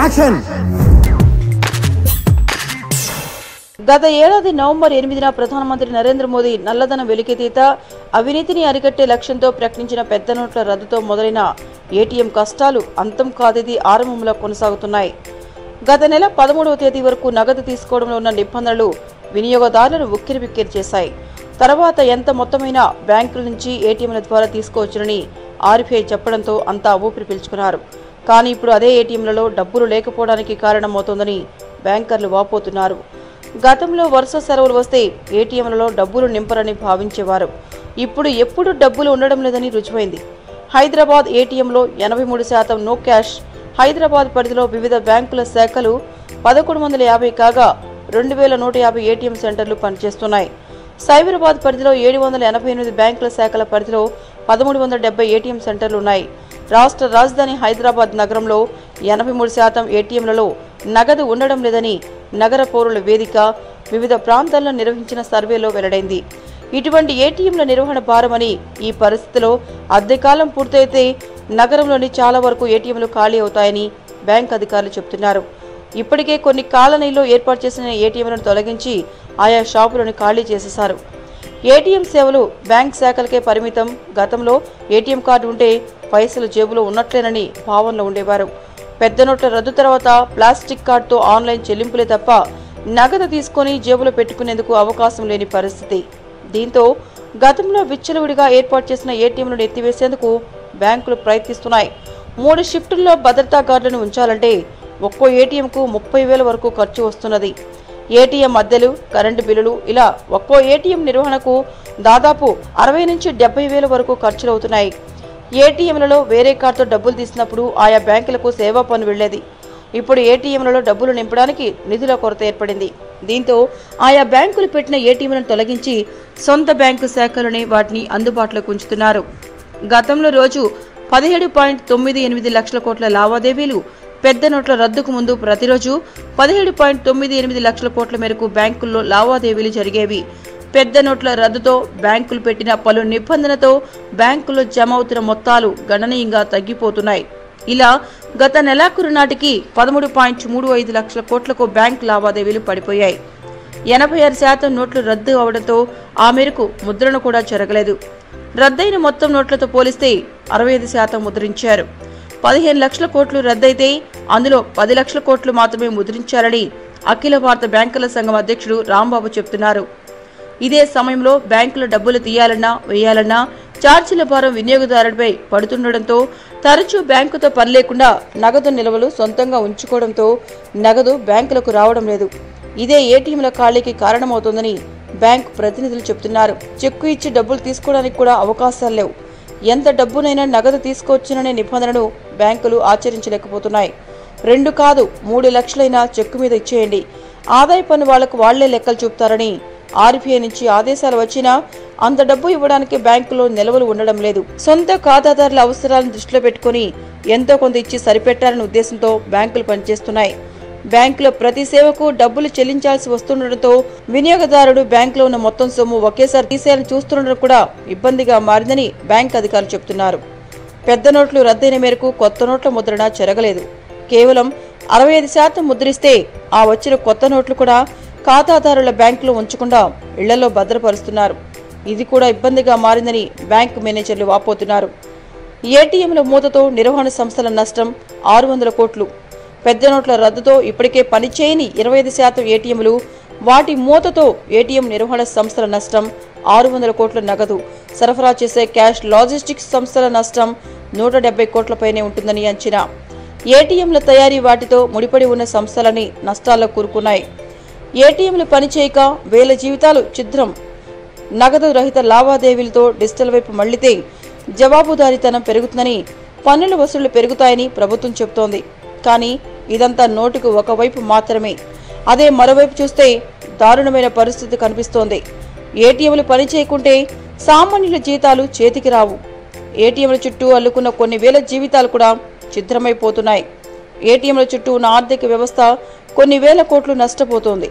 Action. గత ఏడాది November 8న ప్రధానమంత్రి నరేంద్ర మోదీ నల్లధనం వెలికితీత, అవినీతిని అరికట్టే లక్ష్యంతో ప్రకటించిన పెద్ద నోట్ల రద్దుతో మొదలైన ఏటీఎం కష్టాలు అంతం కాదేది ఆరంభంలో కొనసాగుతున్నాయి. గత నెల 13వ తేదీ వరకు నగదు తీసుకోవడంలో ఉన్న నిబంధనలు వినియోగదారులను ఉక్కిరిబిక్కిరి చేశాయి. తర్వాత ఎంత మొత్తమైనా బ్యాంకుల నుంచి ఏటీఎంల ద్వారా తీసుకోవచ్చునని ఆర్బీఐ చెప్పడంతో అంతా ఊపిరి పీల్చుకున్నారు. కానీ ఇప్పుడు అదే ఏటీఎంలలో డబ్బులు లేకపోవడానికి కారణమవుతోందని బ్యాంకర్లు వాపోతున్నారు. గతంలో వరుస సెలవులు వస్తే ఏటీఎంలలో డబ్బులు నింపరని భావించేవారు. ఇప్పుడు ఎప్పుడు డబ్బులు ఉండడం లేదని రుజువైంది. హైదరాబాద్ ఏటీఎంలో 83% నో క్యాష్. హైదరాబాద్ పరిధిలో వివిధ బ్యాంకుల శాఖలు 1150 కాగా 2150 ఏటీఎం సెంటర్లు పనిచేస్తున్నాయి. సైబరాబాద్ పరిధిలో 788 బ్యాంకుల శాఖల పరిధిలో 1370 ఏటీఎం సెంటర్లు ఉన్నాయి. రాష్ట్ర రాజధాని హైదరాబాద్ నగరంలో 83% ఏటీఎంలలో నగదు ఉండడం లేదని నగర పౌరుల వేదిక వివిధ ప్రాంతాల్లో నిర్వహించిన సర్వేలో వెల్లడైంది. ఇటువంటి ఏటీఎంల నిర్వహణ భారమని, ఈ పరిస్థితిలో అద్దెకాలం పూర్తయితే నగరంలోని చాలా వరకు ఏటీఎంలు ఖాళీ అవుతాయని బ్యాంక్ అధికారులు చెబుతున్నారు. ఇప్పటికే కొన్ని కాలనీల్లో ఏర్పాటు చేసిన ఏటీఎంలను తొలగించి ఆయా షాపులను ఖాళీ చేసేశారు. ఏటీఎం సేవలు బ్యాంక్ శాఖలకే పరిమితం. గతంలో ఏటీఎం కార్డు ఉంటే పైసలు జేబులో ఉన్నట్లేనని భావనలో ఉండేవారు. పెద్ద నోట్ల రద్దు తర్వాత ప్లాస్టిక్ కార్డుతో ఆన్లైన్ చెల్లింపులే తప్ప నగదు తీసుకుని జేబులో పెట్టుకునేందుకు అవకాశం లేని పరిస్థితి. దీంతో గతంలో విచ్చలవిడిగా ఏర్పాటు చేసిన ఏటీఎంలను ఎత్తివేసేందుకు బ్యాంకులు ప్రయత్నిస్తున్నాయి. 3 షిఫ్టుల్లో భద్రతా గార్డులను ఉంచాలంటే ఒక్కో ఏటీఎంకు 30,000 వరకు ఖర్చు వస్తున్నది. ఏటీఎం అద్దెలు, కరెంటు బిల్లులు ఇలా ఒక్కో ఏటీఎం నిర్వహణకు దాదాపు 60 నుంచి 70,000 వరకు ఖర్చులవుతున్నాయి. ఏటీఎంలలో వేరే కార్డుతో డబ్బులు తీసినప్పుడు ఆయా బ్యాంకులకు సేవా పన్ను వెళ్లేది. ఇప్పుడు ఏటీఎంలలో డబ్బులు నింపడానికి నిధుల కొరత ఏర్పడింది. దీంతో ఆయా బ్యాంకులు పెట్టిన ఏటీఎంలను తొలగించి సొంత బ్యాంకు శాఖలోనే వాటిని అందుబాటులోకి ఉంచుతున్నారు. గతంలో రోజు 17.98 లక్షల కోట్ల లావాదేవీలు. పెద్ద నోట్ల రద్దుకు ముందు ప్రతిరోజు 17.98 లక్షల కోట్ల మేరకు బ్యాంకుల్లో లావాదేవీలు జరిగేవి. పెద్ద నోట్ల రద్దుతో బ్యాంకులు పెట్టిన పలు నిబంధనలతో బ్యాంకుల్లో జమ అవుతున్న మొత్తాలు గణనీయంగా తగ్గిపోతున్నాయి. ఇలా గత నెలాఖరు నాటికి 13.35 లక్షల కోట్లకు బ్యాంక్ లావాదేవీలు పడిపోయాయి. 86% నోట్లు రద్దు అవడంతో ఆ మేరకు ముద్రణ కూడా జరగలేదు. రద్దయిన మొత్తం నోట్లతో పోలిస్తే 65% ముద్రించారు. 15 లక్షల కోట్లు రద్దయితే అందులో 10 లక్షల కోట్లు మాత్రమే ముద్రించారని అఖిల భారత బ్యాంకుల సంఘం అధ్యక్షుడు రాంబాబు చెబుతున్నారు. ఇదే సమయంలో బ్యాంకుల డబ్బులు తీయాలన్నా వేయాలన్నా ఛార్జీల భారం వినియోగదారుడిపై పడుతుండటంతో తరచూ బ్యాంకుతో పని లేకుండా నగదు నిల్వలు సొంతంగా ఉంచుకోవడంతో నగదు బ్యాంకులకు రావడం లేదు. ఇదే ఏటీఎంల ఖాళీకి కారణమవుతోందని బ్యాంకు ప్రతినిధులు చెబుతున్నారు. చెక్కు ఇచ్చి డబ్బులు తీసుకోవడానికి కూడా అవకాశాలు లేవు. ఎంత డబ్బునైనా నగదు తీసుకోవచ్చుననే నిబంధనను బ్యాంకులు ఆచరించలేకపోతున్నాయి. 2 కాదు 3 లక్షలైనా చెక్కు మీద ఇచ్చేయండి, ఆదాయ పన్ను వాళ్లకు వాళ్లే లెక్కలు చూపుతారని ఆర్బీఐ నుంచి ఆదేశాలు వచ్చినా అంత డబ్బు ఇవ్వడానికి బ్యాంకులో నిల్వలు ఉండడం లేదు. సొంత ఖాతాదారుల అవసరాలను దృష్టిలో పెట్టుకుని ఎంతో కొంత ఇచ్చి సరిపెట్టాలనే ఉద్దేశంతో బ్యాంకులు పనిచేస్తున్నాయి. బ్యాంకులో ప్రతి సేవకు డబ్బులు చెల్లించాల్సి వస్తుండటంతో వినియోగదారుడు బ్యాంకులో ఉన్న మొత్తం సొమ్ము ఒకేసారి తీసేయాలని చూస్తుండడం కూడా ఇబ్బందిగా మారిందని బ్యాంక్ అధికారులు చెబుతున్నారు. పెద్ద నోట్లు రద్దయిన మేరకు కొత్త నోట్ల ముద్రణ జరగలేదు. కేవలం 65% ముద్రిస్తే ఆ వచ్చిన కొత్త నోట్లు కూడా ఖాతాదారుల బ్యాంకులో ఉంచకుండా ఇళ్లలో భద్రపరుస్తున్నారు. ఇది కూడా ఇబ్బందిగా మారిందని బ్యాంకు మేనేజర్లు వాపోతున్నారు. ఏటీఎంల మూతతో నిర్వహణ సంస్థల నష్టం 600 కోట్లు. పెద్ద నోట్ల రద్దుతో ఇప్పటికే పనిచేయని 25% ఏటీఎంలు, వాటి మూతతో ఏటీఎం నిర్వహణ సంస్థల నష్టం 600 కోట్ల నగదు. సరఫరా చేసే క్యాష్ లాజిస్టిక్స్ సంస్థల నష్టం 170 కోట్లపైనే ఉంటుందని అంచనా. ఏటీఎంల తయారీ వాటితో ముడిపడి ఉన్న సంస్థలని నష్టాల్లో కూరుకున్నాయి. ఏటీఎంలు పనిచేయక వేల జీవితాలు ఛిద్రం. నగదు రహిత లావాదేవీలతో డిజిటల్ వైపు మళ్లితే జవాబుదారీతనం పెరుగుతుందని, పన్నుల వసూళ్లు పెరుగుతాయని ప్రభుత్వం చెబుతోంది. కానీ ఇదంతా నోటుకు ఒకవైపు మాత్రమే. అదే మరోవైపు చూస్తే దారుణమైన పరిస్థితి కనిపిస్తోంది. ఏటీఎంలు పనిచేయకుంటే సామాన్యుల జీతాలు చేతికి రావు. ఏటీఎంల చుట్టూ అల్లుకున్న కొన్ని వేల జీవితాలు కూడా ఛిద్రమైపోతున్నాయి. ఏటీఎంల చుట్టూ ఉన్న ఆర్థిక వ్యవస్థ కొన్ని వేల కోట్లు నష్టపోతోంది.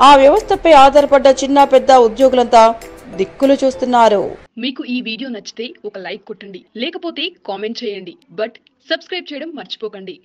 ఆ వ్యవస్థపై ఆధారపడ్డ చిన్న పెద్ద ఉద్యోగులంతా దిక్కులు చూస్తున్నారు. మీకు ఈ వీడియో నచ్చితే ఒక లైక్ కొట్టండి, లేకపోతే కామెంట్ చేయండి. బట్ సబ్స్క్రైబ్ చేయడం మర్చిపోకండి.